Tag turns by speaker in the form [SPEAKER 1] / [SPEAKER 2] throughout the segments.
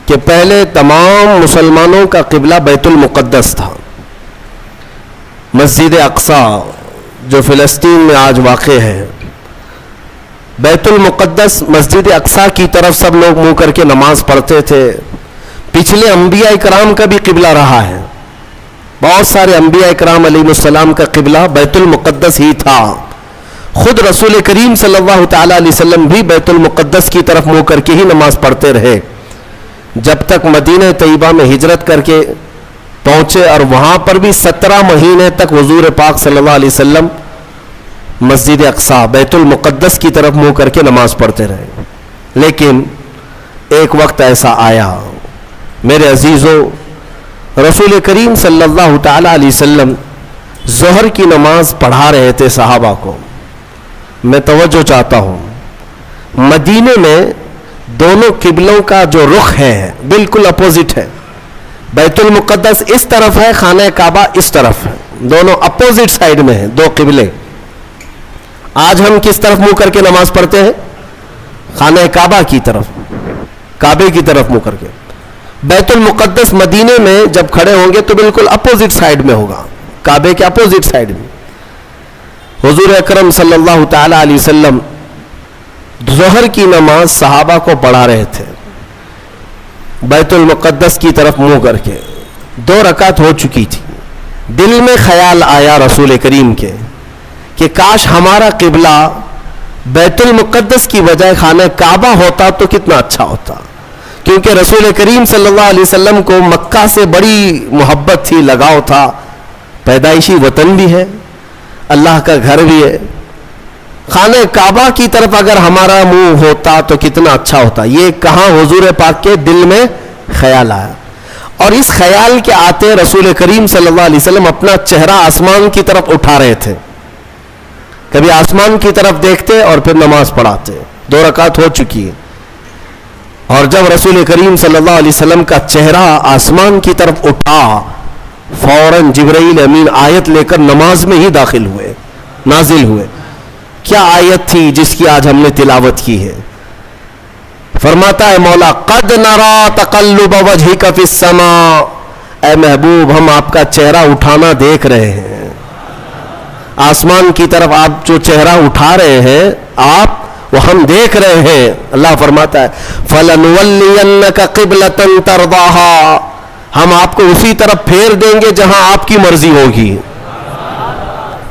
[SPEAKER 1] کہ پہلے تمام مسلمانوں کا قبلہ بیت المقدس تھا. مسجد اقصی جو فلسطین میں آج واقع ہے، بیت المقدس مسجد اقصی کی طرف سب لوگ منہ کر کے نماز پڑھتے تھے. پچھلے انبیاء اکرام کا بھی قبلہ رہا ہے. بہت سارے انبیاء اکرام علیہ السلام کا قبلہ بیت المقدس ہی تھا. خود رسول کریم صلی اللہ تعالی علیہ وسلم بھی بیت المقدس کی طرف منہ کر کے ہی نماز پڑھتے رہے جب تک مدینہ طیبہ میں ہجرت کر کے پہنچے، اور وہاں پر بھی 17 مہینے تک حضور پاک صلی اللہ علیہ وسلم مسجد اقصی بیت المقدس کی طرف منہ کر کے نماز پڑھتے رہے. لیکن ایک وقت ایسا آیا میرے عزیزوں، رسول کریم صلی اللہ تعالی علیہ وسلم ظہر کی نماز پڑھا رہے تھے صحابہ کو. میں توجہ چاہتا ہوں، مدینے میں دونوں قبلوں کا جو رخ ہے بالکل اپوزٹ ہے. بیت المقدس اس طرف ہے، خانہ کعبہ اس طرف ہے، دونوں اپوزٹ سائیڈ میں ہیں، دو قبلے. آج ہم کس طرف منہ کر کے نماز پڑھتے ہیں؟ خانہ کعبہ کی طرف، کعبے کی طرف منہ کر کے. بیت المقدس مدینے میں جب کھڑے ہوں گے تو بالکل اپوزٹ سائیڈ میں ہوگا، کعبے کے اپوزٹ سائیڈ میں. حضور اکرم صلی اللہ تعالی علیہ وسلم ظہر کی نماز صحابہ کو پڑھا رہے تھے بیت المقدس کی طرف منہ کر کے. 2 رکعت ہو چکی تھی. دل میں خیال آیا رسول کریم کے کہ کاش ہمارا قبلہ بیت المقدس کی بجائے خانہ کعبہ ہوتا تو کتنا اچھا ہوتا. کیونکہ رسول کریم صلی اللہ علیہ وسلم کو مکہ سے بڑی محبت تھی، لگاؤ تھا. پیدائشی وطن بھی ہے، اللہ کا گھر بھی ہے. خانہ کعبہ کی طرف اگر ہمارا منہ ہوتا تو کتنا اچھا ہوتا. یہ کہاں حضور پاک کے دل میں خیال آیا، اور اس خیال کے آتے رسول کریم صلی اللہ علیہ وسلم اپنا چہرہ آسمان کی طرف اٹھا رہے تھے. کبھی آسمان کی طرف دیکھتے اور پھر نماز پڑھاتے. 2 رکعت ہو چکی ہے، اور جب رسول کریم صلی اللہ علیہ وسلم کا چہرہ آسمان کی طرف اٹھا، فوراً جبرائیل امین آیت لے کر نماز میں ہی داخل ہوئے، نازل ہوئے. کیا آیت تھی جس کی آج ہم نے تلاوت کی ہے؟ فرماتا ہے مولا قد نرا تقلب وجہک فی السماء، اے محبوب ہم آپ کا چہرہ اٹھانا دیکھ رہے ہیں. آسمان کی طرف آپ جو چہرہ اٹھا رہے ہیں آپ، وہ ہم دیکھ رہے ہیں. اللہ فرماتا ہے فَلَنُوَلِّيَنَّكَ قِبْلَةً تَرْضَاهَا، ہم آپ کو اسی طرف پھیر دیں گے جہاں آپ کی مرضی ہوگی.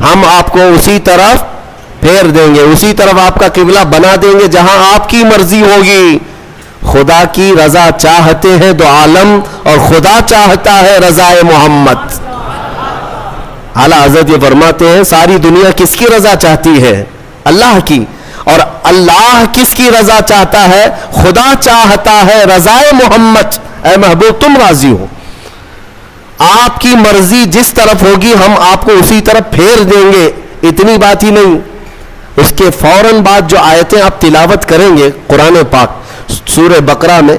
[SPEAKER 1] ہم آپ کو اسی طرف پھیر دیں گے، اسی طرف آپ کا قبلہ بنا دیں گے جہاں آپ کی مرضی ہوگی. خدا کی رضا چاہتے ہیں دو عالم، اور خدا چاہتا ہے رضا محمد. اعلیٰ حضرت یہ فرماتے ہیں ساری دنیا کس کی رضا چاہتی ہے؟ اللہ کی. اور اللہ کس کی رضا چاہتا ہے؟ خدا چاہتا ہے رضا محمد. اے محبوب تم راضی ہو، آپ کی مرضی جس طرف ہوگی ہم آپ کو اسی طرف پھیر دیں گے. اتنی بات ہی نہیں، اس کے فوراً بعد جو آیتیں آپ تلاوت کریں گے قرآن پاک سورہ بقرہ میں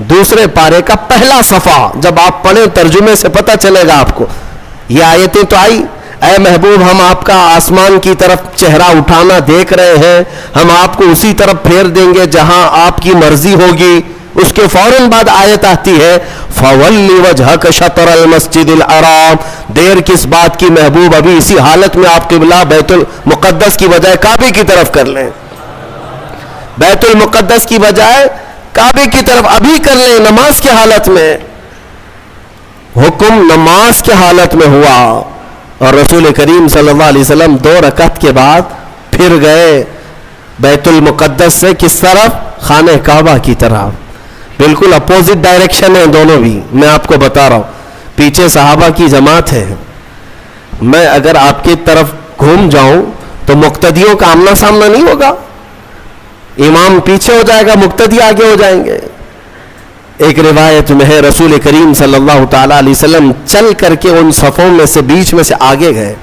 [SPEAKER 1] 2 پارے کا پہلا صفحہ جب آپ پڑھیں ترجمے سے پتہ چلے گا آپ کو. یہ آیتیں تو آئی، اے محبوب ہم آپ کا آسمان کی طرف چہرہ اٹھانا دیکھ رہے ہیں، ہم آپ کو اسی طرف پھیر دیں گے جہاں آپ کی مرضی ہوگی. اس کے فوراً بعد آیت آتی ہے فَوَلِّ وَجْهَكَ شَطْرَ الْمَسْجِدِ الْحَرَامِ، دیر کس بات کی محبوب، ابھی اسی حالت میں آپ قبلہ بیت المقدس کی بجائے کعبے کی طرف کر لیں. بیت المقدس کی بجائے کعبے کی طرف ابھی کر لیں نماز کی حالت میں. حکم نماز کی حالت میں ہوا، اور رسول کریم صلی اللہ علیہ وسلم 2 رکعت کے بعد پھر گئے بیت المقدس سے کس طرف؟ خانہ کعبہ کی طرف. بالکل اپوزٹ ڈائریکشن ہے دونوں بھی. میں آپ کو بتا رہا ہوں، پیچھے صحابہ کی جماعت ہے. میں اگر آپ کی طرف گھوم جاؤں تو مقتدیوں کا آمنا سامنا نہیں ہوگا. امام پیچھے ہو جائے گا، مقتدی آگے ہو جائیں گے. ایک روایت میں ہے رسول کریم صلی اللہ تعالی علیہ وسلم چل کر کے ان صفوں میں سے بیچ میں سے آگے گئے،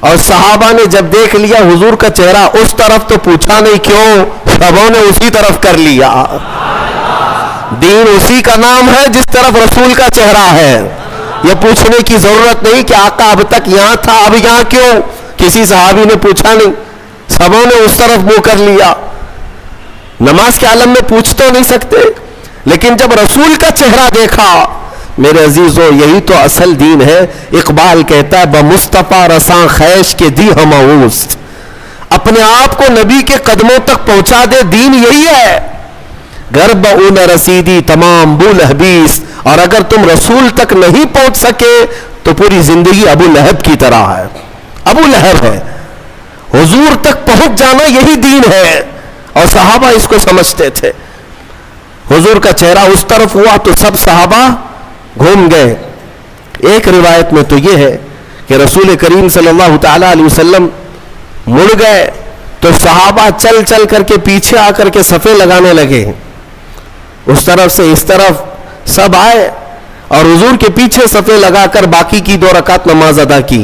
[SPEAKER 1] اور صحابہ نے جب دیکھ لیا حضور کا چہرہ اس طرف تو پوچھا نہیں کیوں، سبوں نے اسی طرف کر لیا. دین اسی کا نام ہے جس طرف رسول کا چہرہ ہے. یہ پوچھنے کی ضرورت نہیں کہ آقا اب تک یہاں تھا اب یہاں کیوں، کسی صحابی نے پوچھا نہیں، سبوں نے اس طرف منہ کر لیا. نماز کے عالم میں پوچھ تو نہیں سکتے. لیکن جب رسول کا چہرہ دیکھا میرے عزیزو یہی تو اصل دین ہے. اقبال کہتا ہے بمصطفیٰ رساں خیش کے دی ہم اوست, اپنے آپ کو نبی کے قدموں تک پہنچا دے, دین یہی ہے. گرب اون رسیدی تمام بول حبیس, اور اگر تم رسول تک نہیں پہنچ سکے تو پوری زندگی ابو لہب کی طرح ہے. ابو لہب ہے. حضور تک پہنچ جانا یہی دین ہے, اور صحابہ اس کو سمجھتے تھے. حضور کا چہرہ اس طرف ہوا تو سب صحابہ گھوم گئے. ایک روایت میں تو یہ ہے کہ رسول کریم صلی اللہ تعالی علیہ وسلم مڑ گئے تو صحابہ چل چل کر کے پیچھے آ کر کے صفے لگانے لگے. اس طرف سے اس طرف سب آئے اور حضور کے پیچھے صفے لگا کر باقی کی 2 رکعت نماز ادا کی.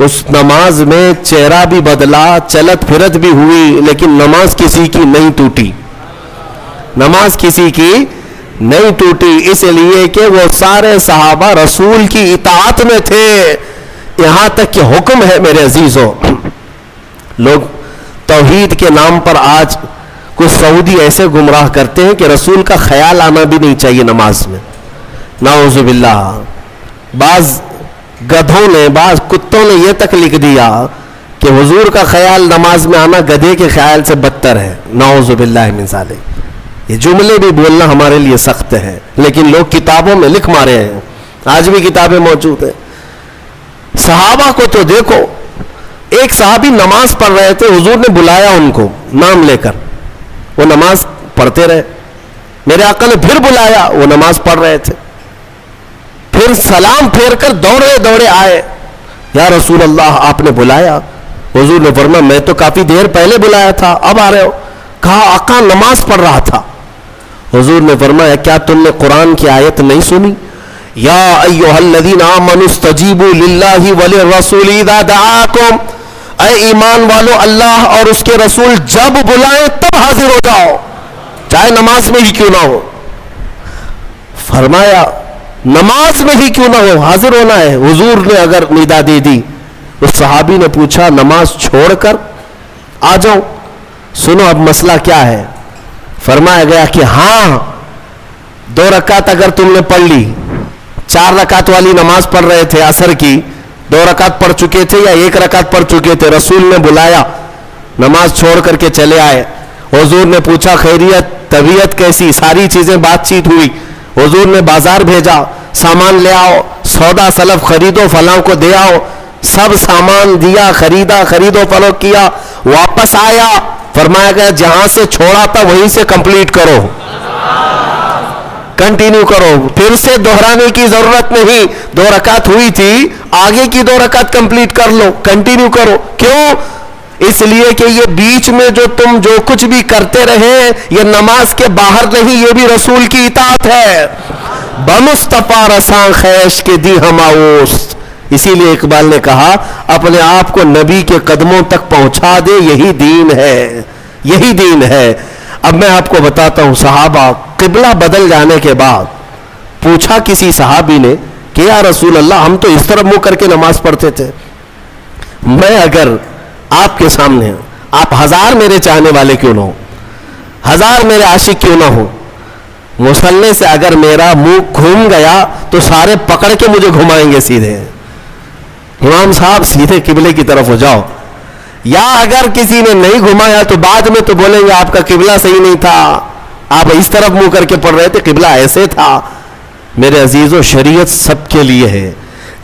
[SPEAKER 1] اس نماز میں چہرہ بھی بدلا, چلت پھرت بھی ہوئی, لیکن نماز کسی کی نہیں ٹوٹی. نماز کسی کی نہیں ٹوٹی, اس لیے کہ وہ سارے صحابہ رسول کی اطاعت میں تھے. یہاں تک کہ حکم ہے میرے عزیزوں, لوگ توحید کے نام پر آج کچھ سعودی ایسے گمراہ کرتے ہیں کہ رسول کا خیال آنا بھی نہیں چاہیے نماز میں. نعوذ باللہ. بعض گدھوں نے, بعض کتوں نے یہ تک لکھ دیا کہ حضور کا خیال نماز میں آنا گدھے کے خیال سے بدتر ہے. نعوذ باللہ من ذالک. یہ جملے بھی بولنا ہمارے لیے سخت ہے, لیکن لوگ کتابوں میں لکھ مارے ہیں. آج بھی کتابیں موجود ہیں. صحابہ کو تو دیکھو, ایک صحابی نماز پڑھ رہے تھے, حضور نے بلایا ان کو نام لے کر, وہ نماز پڑھتے رہے. میرے آقا نے پھر بلایا, وہ نماز پڑھ رہے تھے. پھر سلام پھیر کر دوڑے دوڑے آئے, یا رسول اللہ آپ نے بلایا. حضور نے فرمایا میں تو کافی دیر پہلے بلایا تھا, اب آ رہے ہو. کہا آقا نماز پڑھ رہا تھا. حضور نے فرمایا کیا تم نے قرآن کی آیت نہیں سنی؟ یا ایھا الذین آمنوا استجیبوا للہ وللرسول اذا دعاکم, اے ایمان والو اللہ اور اس کے رسول جب بلائیں تب حاضر ہو جاؤ, چاہے نماز میں ہی کیوں نہ ہو. فرمایا نماز میں ہی کیوں نہ ہو حاضر ہونا ہے. حضور نے اگر ندا دے دی, اس صحابی نے پوچھا نماز چھوڑ کر آ جاؤں؟ سنو اب مسئلہ کیا ہے. فرمایا گیا کہ ہاں 2 رکعت اگر تم نے پڑھ لی, 4 رکعت والی نماز پڑھ رہے تھے عصر کی, 2 رکعت پڑھ چکے تھے یا 1 رکعت پڑھ چکے تھے, رسول نے بلایا, نماز چھوڑ کر کے چلے آئے. حضور نے پوچھا خیریت, طبیعت کیسی, ساری چیزیں بات چیت ہوئی. حضور نے بازار بھیجا, سامان لے آؤ, سودا سلف خریدو, فلاں کو دے آؤ. سب سامان دیا, خریدا, خرید و فروخت کیا. واپس آیا, فرمایا گیا جہاں سے چھوڑا تھا وہیں سے کمپلیٹ کرو, کنٹینیو کرو, پھر سے دہرانے کی ضرورت نہیں. 2 رکعت ہوئی تھی, آگے کی 2 رکعت کمپلیٹ کر لو, کنٹینیو کرو. کیوں؟ اس لیے کہ یہ بیچ میں جو تم جو کچھ بھی کرتے رہے یہ نماز کے باہر نہیں, یہ بھی رسول کی اطاعت ہے. بمصطفیٰ رساں خیش کے دی ہم اوست. اسی لیے اقبال نے کہا اپنے آپ کو نبی کے قدموں تک پہنچا دے, یہی دین ہے, یہی دین ہے. اب میں آپ کو بتاتا ہوں, صحابہ قبلہ بدل جانے کے بعد پوچھا کسی صحابی نے کہ یا رسول اللہ ہم تو اس طرف منہ کر کے نماز پڑھتے تھے, میں اگر آپ کے سامنے, آپ 1000 میرے چاہنے والے کیوں نہ ہو, 1000 میرے عاشق کیوں نہ ہو, مصلی سے اگر میرا منہ گھوم گیا تو سارے پکڑ کے مجھے گھمائیں گے سیدھے, امام صاحب سیدھے قبلے کی طرف ہو جاؤ. یا اگر کسی نے نہیں گھمایا تو بعد میں تو بولیں گے آپ کا قبلہ صحیح نہیں تھا, آپ اس طرف منہ کر کے پڑھ رہے تھے, قبلہ ایسے تھا. میرے عزیزو شریعت سب کے لیے ہے,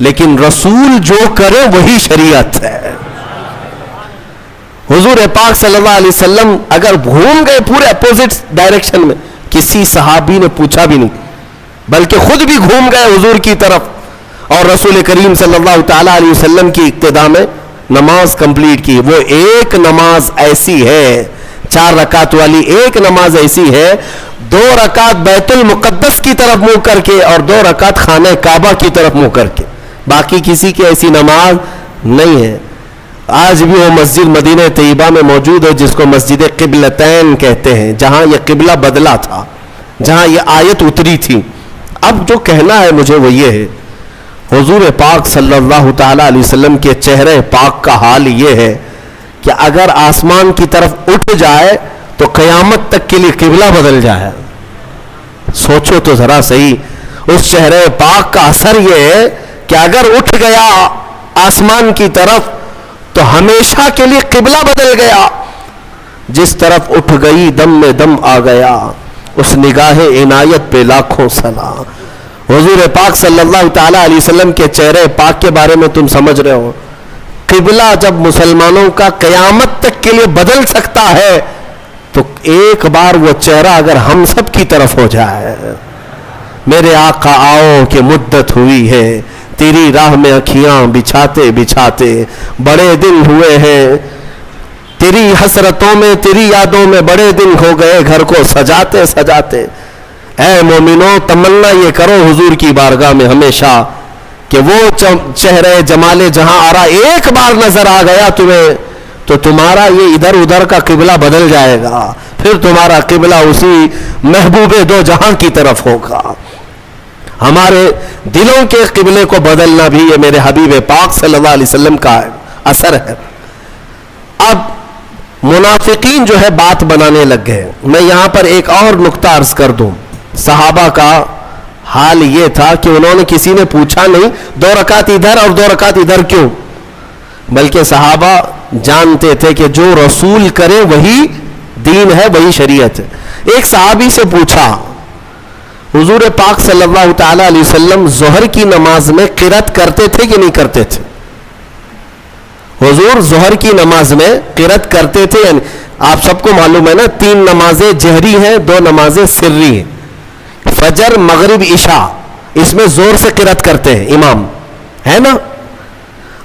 [SPEAKER 1] لیکن رسول جو کرے وہی شریعت ہے. حضور پاک صلی اللہ علیہ وسلم اگر گھوم گئے پورے اپوزٹ ڈائریکشن میں, کسی صحابی نے پوچھا بھی نہیں, بلکہ خود بھی گھوم گئے حضور کی طرف, اور رسول کریم صلی اللہ تعالی علیہ وسلم کی اقتداء میں نماز کمپلیٹ کی. وہ ایک نماز ایسی ہے, 4 رکعت والی ایک نماز ایسی ہے, 2 رکعت بیت المقدس کی طرف منہ کر کے اور 2 رکعت خانہ کعبہ کی طرف منہ کر کے, باقی کسی کی ایسی نماز نہیں ہے. آج بھی وہ مسجد مدینہ طیبہ میں موجود ہے جس کو مسجد قبلتین کہتے ہیں, جہاں یہ قبلہ بدلا تھا, جہاں یہ آیت اتری تھی. اب جو کہنا ہے مجھے وہ یہ ہے, حضور پاک صلی اللہ تعالی علیہ وسلم کے چہرے پاک کا حال یہ ہے کہ اگر آسمان کی طرف اٹھ جائے تو قیامت تک کے لیے قبلہ بدل جائے. سوچو تو ذرا صحیح، اس چہرے پاک کا اثر یہ ہے کہ اگر اٹھ گیا آسمان کی طرف تو ہمیشہ کے لیے قبلہ بدل گیا، جس طرف اٹھ گئی دم میں دم آ گیا، اس نگاہ عنایت پہ لاکھوں سلام۔ حضور پاک صلی اللہ تعالیٰ علیہ وسلم کے چہرے پاک کے بارے میں تم سمجھ رہے ہو، قبلہ جب مسلمانوں کا قیامت تک کے لیے بدل سکتا ہے تو ایک بار وہ چہرہ اگر ہم سب کی طرف ہو جائے، میرے آقا آؤ کہ مدت ہوئی ہے تیری راہ میں اکھیاں بچھاتے بچھاتے، بڑے دن ہوئے ہیں تیری حسرتوں میں تیری یادوں میں، بڑے دن ہو گئے گھر کو سجاتے سجاتے۔ اے مومنوں تمنا یہ کرو حضور کی بارگاہ میں ہمیشہ کہ وہ چہرے جمال جہاں آرا ایک بار نظر آ گیا تمہیں تو تمہارا یہ ادھر ادھر کا قبلہ بدل جائے گا، پھر تمہارا قبلہ اسی محبوب دو جہاں کی طرف ہوگا۔ ہمارے دلوں کے قبلے کو بدلنا بھی یہ میرے حبیب پاک صلی اللہ علیہ وسلم کا اثر ہے۔ اب منافقین جو ہے بات بنانے لگ گئے۔ میں یہاں پر ایک اور نقطہ عرض کر دوں، صحابہ کا حال یہ تھا کہ انہوں نے کسی نے پوچھا نہیں 2 رکعت ادھر اور 2 رکعت ادھر کیوں، بلکہ صحابہ جانتے تھے کہ جو رسول کرے وہی دین ہے، وہی شریعت ہے۔ ایک صحابی سے پوچھا حضور پاک صلی اللہ تعالی علیہ وسلم ظہر کی نماز میں قرات کرتے تھے کہ نہیں کرتے تھے؟ حضور ظہر کی نماز میں قرات کرتے تھے؟ یعنی آپ سب کو معلوم ہے نا 3 نمازیں جہری ہیں، 2 نمازیں سری ہیں، فجر مغرب عشاء، اس میں زور سے قرات کرتے ہیں امام، ہے نا؟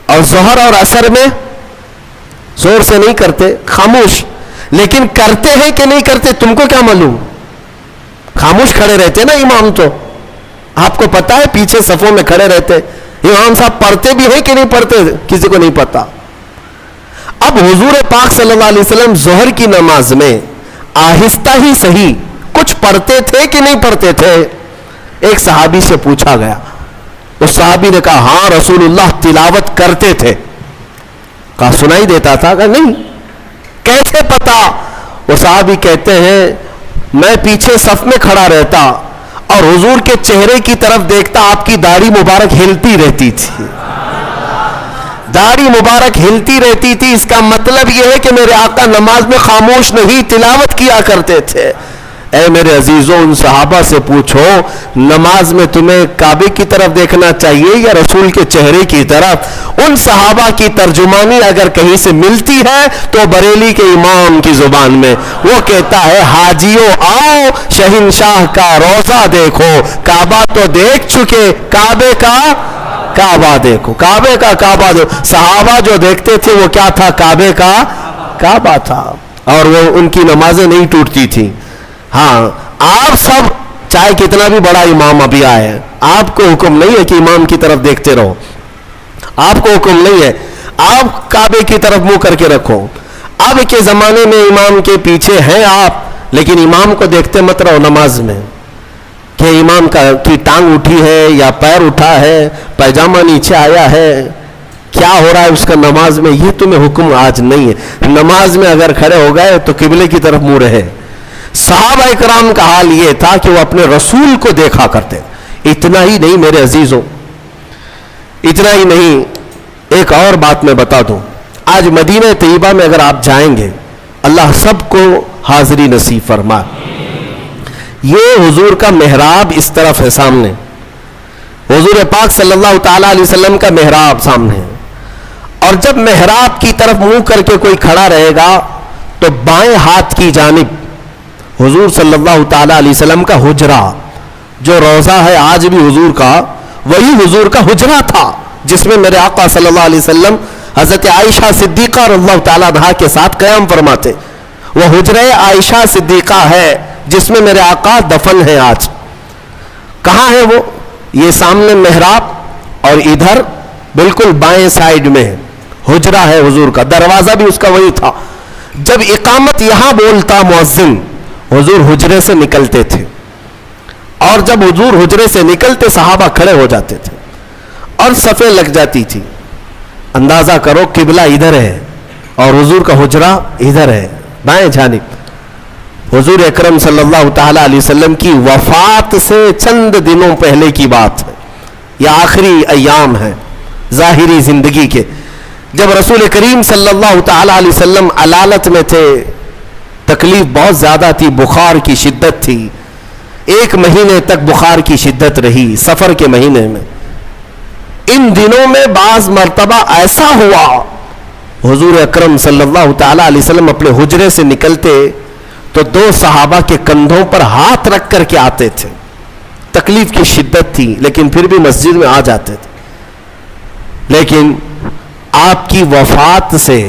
[SPEAKER 1] اور ظہر اور عصر میں زور سے نہیں کرتے، خاموش۔ لیکن کرتے ہیں کہ نہیں کرتے تم کو کیا معلوم؟ خاموش کھڑے رہتے نا امام، تو آپ کو پتا ہے پیچھے صفوں میں کھڑے رہتے امام صاحب پڑھتے بھی ہیں کہ نہیں پڑھتے، کسی کو نہیں پتا۔ اب حضور پاک صلی اللہ علیہ وسلم ظہر کی نماز میں آہستہ ہی صحیح کچھ پڑھتے تھے کہ نہیں پڑھتے تھے؟ ایک صحابی سے پوچھا گیا، اس صحابی نے کہا ہاں رسول اللہ تلاوت کرتے تھے۔ کہا سنائی دیتا تھا؟ کہا نہیں۔ کیسے پتا؟ وہ صحابی کہتے ہیں میں پیچھے صف میں کھڑا رہتا اور حضور کے چہرے کی طرف دیکھتا، آپ کی داڑھی مبارک ہلتی رہتی تھی، داڑھی مبارک ہلتی رہتی تھی۔ اس کا مطلب یہ ہے کہ میرے آقا نماز میں خاموش نہیں تلاوت کیا کرتے تھے۔ اے میرے عزیزوں ان صحابہ سے پوچھو نماز میں تمہیں کعبے کی طرف دیکھنا چاہیے یا رسول کے چہرے کی طرف؟ ان صحابہ کی ترجمانی اگر کہیں سے ملتی ہے تو بریلی کے امام کی زبان میں، وہ کہتا ہے حاجیوں آؤ شہنشاہ کا روضہ دیکھو، کعبہ تو دیکھ چکے، کعبے کا کعبہ دیکھو، کعبے کا کعبہ دیکھو۔ صحابہ جو دیکھتے تھے وہ کیا تھا؟ کعبے کا کعبہ تھا، اور وہ ان کی نمازیں نہیں ٹوٹتی تھیں۔ ہاں آپ سب چاہے کتنا بھی بڑا امام ابھی آئے، آپ کو حکم نہیں ہے کہ امام کی طرف دیکھتے رہو، آپ کو حکم نہیں ہے، آپ کعبے کی طرف منہ کر کے رکھو۔ اب کے زمانے میں امام کے پیچھے ہیں آپ، لیکن امام کو دیکھتے مت رہو نماز میں کہ امام کی ٹانگ اٹھی ہے یا پیر اٹھا ہے، پیجامہ نیچے آیا ہے، کیا ہو رہا ہے اس کا نماز میں، یہ تمہیں حکم آج نہیں ہے۔ نماز میں اگر کھڑے ہو گئے تو قبلے کی طرف منہ رہے۔ صحابہ کرام کا حال یہ تھا کہ وہ اپنے رسول کو دیکھا کرتے۔ اتنا ہی نہیں میرے عزیزوں، اتنا ہی نہیں، ایک اور بات میں بتا دوں۔ آج مدینہ طیبہ میں اگر آپ جائیں گے، اللہ سب کو حاضری نصیب فرمائے، یہ حضور کا محراب اس طرف ہے سامنے، حضور پاک صلی اللہ تعالیٰ علیہ وسلم کا محراب سامنے ہے، اور جب محراب کی طرف منہ کر کے کوئی کھڑا رہے گا تو بائیں ہاتھ کی جانب حضور صلی اللہ تعالیٰ علیہ وسلم کا حجرہ، جو روضہ ہے آج بھی حضور کا، وہی حضور کا حجرہ تھا جس میں میرے آقا صلی اللہ علیہ وسلم حضرت عائشہ صدیقہ رضی اللہ تعالیٰ عنہا کے ساتھ قیام فرماتے۔ وہ حجرہ عائشہ صدیقہ ہے جس میں میرے آقا دفن ہے۔ آج کہاں ہے وہ؟ یہ سامنے محراب اور ادھر بالکل بائیں سائیڈ میں حجرہ ہے حضور کا، دروازہ بھی اس کا وہی تھا۔ جب اقامت یہاں بولتا مؤذن، حضور حجرے سے نکلتے تھے، اور جب حضور حجرے سے نکلتے صحابہ کھڑے ہو جاتے تھے اور صفیں لگ جاتی تھی۔ اندازہ کرو قبلہ ادھر ہے اور حضور کا حجرہ ادھر ہے بائیں جانب، حضور اکرم صلی اللہ تعالی علیہ وسلم کی وفات سے چند دنوں پہلے کی بات ہے، یہ آخری ایام ہے ظاہری زندگی کے، جب رسول کریم صلی اللہ تعالی علیہ وسلم علالت میں تھے، تکلیف بہت زیادہ تھی، بخار کی شدت تھی، 1 مہینے تک بخار کی شدت رہی، سفر کے مہینے میں۔ ان دنوں میں بعض مرتبہ ایسا ہوا حضور اکرم صلی اللہ تعالی علیہ وسلم اپنے حجرے سے نکلتے تو 2 صحابہ کے کندھوں پر ہاتھ رکھ کر کے آتے تھے، تکلیف کی شدت تھی لیکن پھر بھی مسجد میں آ جاتے تھے۔ لیکن آپ کی وفات سے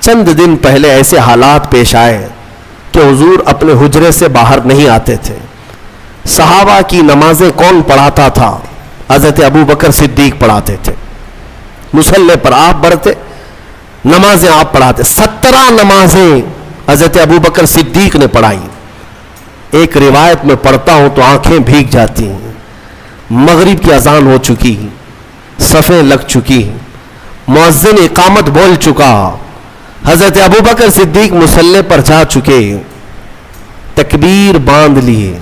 [SPEAKER 1] چند دن پہلے ایسے حالات پیش آئے کہ حضور اپنے حجرے سے باہر نہیں آتے تھے۔ صحابہ کی نمازیں کون پڑھاتا تھا؟ حضرت ابو بکر صدیق پڑھاتے تھے، مصلی پر آپ بڑھتے، نمازیں آپ پڑھاتے، 17 نمازیں حضرت ابو بکر صدیق نے پڑھائی۔ ایک روایت میں پڑھتا ہوں تو آنکھیں بھیگ جاتی ہیں، مغرب کی اذان ہو چکی، صفیں لگ چکی، مؤذن اقامت بول چکا، حضرت ابو بکر صدیق مصلی پر جا چکے، تکبیر باندھ لیے،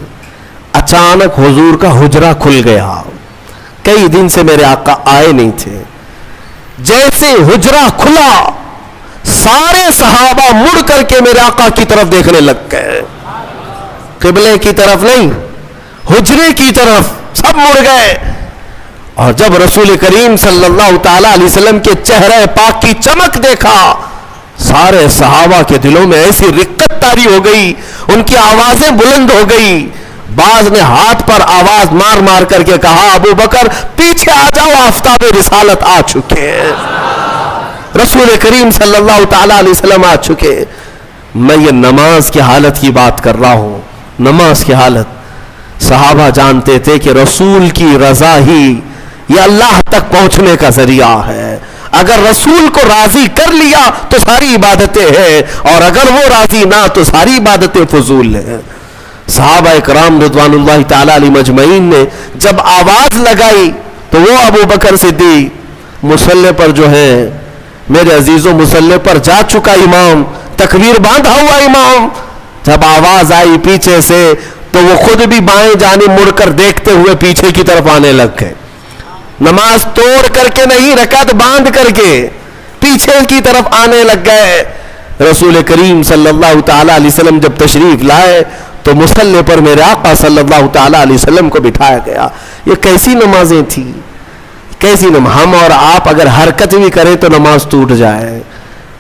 [SPEAKER 1] اچانک حضور کا حجرہ کھل گیا۔ کئی دن سے میرے آقا آئے نہیں تھے، جیسے حجرہ کھلا سارے صحابہ مڑ کر کے میرے آقا کی طرف دیکھنے لگ گئے، قبلے کی طرف نہیں، حجرے کی طرف سب مڑ گئے۔ اور جب رسول کریم صلی اللہ تعالی علیہ وسلم کے چہرے پاک کی چمک دیکھا، سارے صحابہ کے دلوں میں ایسی رقت طاری ہو گئی، ان کی آوازیں بلند ہو گئی۔ بعض نے ہاتھ پر آواز مار مار کر کے کہا، ابو بکر پیچھے آ جاؤ، آفتاب رسالت آ چکے ہیں، رسول کریم صلی اللہ تعالی علیہ وسلم آ چکے۔ میں یہ نماز کی حالت کی بات کر رہا ہوں، نماز کی حالت۔ صحابہ جانتے تھے کہ رسول کی رضا ہی یہ اللہ تک پہنچنے کا ذریعہ ہے، اگر رسول کو راضی کر لیا تو ساری عبادتیں ہیں، اور اگر وہ راضی نہ تو ساری عبادتیں فضول ہیں۔ صحابہ اکرام رضوان اللہ تعالی علیہ مجمعین نے جب آواز لگائی تو وہ ابو بکر صدیق مصلی پر جو ہے، میرے عزیزوں مصلی پر جا چکا امام، تکبیر باندھا ہوا امام، جب آواز آئی پیچھے سے تو وہ خود بھی بائیں جانب مڑ کر دیکھتے ہوئے پیچھے کی طرف آنے لگ گئے، نماز توڑ کر کے نہیں، رکعت باندھ کر کے پیچھے کی طرف آنے لگ گئے۔ رسول کریم صلی اللہ تعالی علیہ وسلم جب تشریف لائے تو مصلی پر میرے آقا صلی اللہ تعالی علیہ وسلم کو بٹھایا گیا۔ یہ کیسی نمازیں تھیں، کیسی نماز! ہم اور آپ اگر حرکت بھی کریں تو نماز ٹوٹ جائے،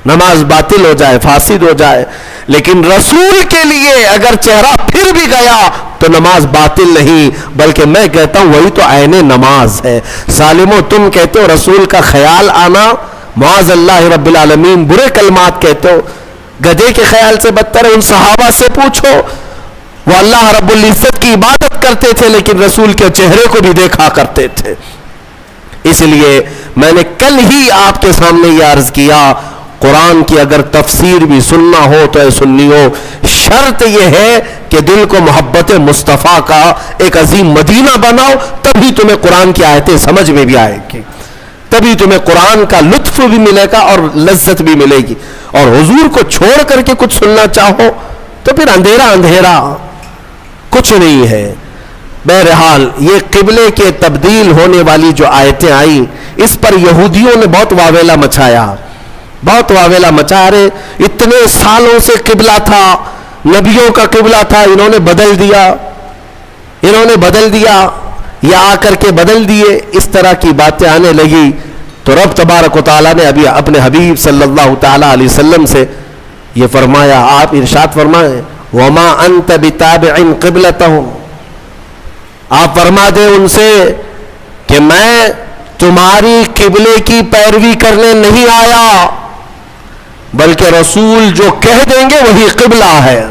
[SPEAKER 1] نماز باطل ہو جائے، فاسد ہو جائے، لیکن رسول کے لیے اگر چہرہ پھر بھی گیا تو نماز باطل نہیں، بلکہ میں کہتا ہوں وہی تو عین نماز ہے۔ ظالمو، تم کہتے ہو رسول کا خیال آنا، معاذ اللہ رب العالمین برے کلمات کہتے ہو، گدھے کے خیال سے بدتر ہے۔ ان صحابہ سے پوچھو، وہ اللہ رب العزت کی عبادت کرتے تھے لیکن رسول کے چہرے کو بھی دیکھا کرتے تھے۔ اس لیے میں نے کل ہی آپ کے سامنے یہ عرض کیا، قرآن کی اگر تفسیر بھی سننا ہو تو اے سنیو، شرط یہ ہے کہ دل کو محبت مصطفیٰ کا ایک عظیم مدینہ بناؤ، تبھی تمہیں قرآن کی آیتیں سمجھ میں بھی آئے گی، تبھی تمہیں قرآن کا لطف بھی ملے گا اور لذت بھی ملے گی۔ اور حضور کو چھوڑ کر کے کچھ سننا چاہو تو پھر اندھیرا اندھیرا، کچھ نہیں ہے۔ بہرحال یہ قبلے کے تبدیل ہونے والی جو آیتیں آئیں، اس پر یہودیوں نے بہت واویلا مچایا، بہت واویلا مچا رہے، اتنے سالوں سے قبلہ تھا، نبیوں کا قبلہ تھا، انہوں نے بدل دیا، انہوں نے بدل دیا، یا آ کر کے بدل دیے، اس طرح کی باتیں آنے لگی۔ تو رب تبارک و تعالیٰ نے ابھی اپنے حبیب صلی اللہ تعالی علیہ وسلم سے یہ فرمایا، آپ ارشاد فرمائیں وما انت بتابع قبلتهم، آپ فرما دیں ان سے کہ میں تمہاری قبلے کی پیروی کرنے نہیں آیا، بلکہ رسول جو کہہ دیں گے وہی قبلہ ہے۔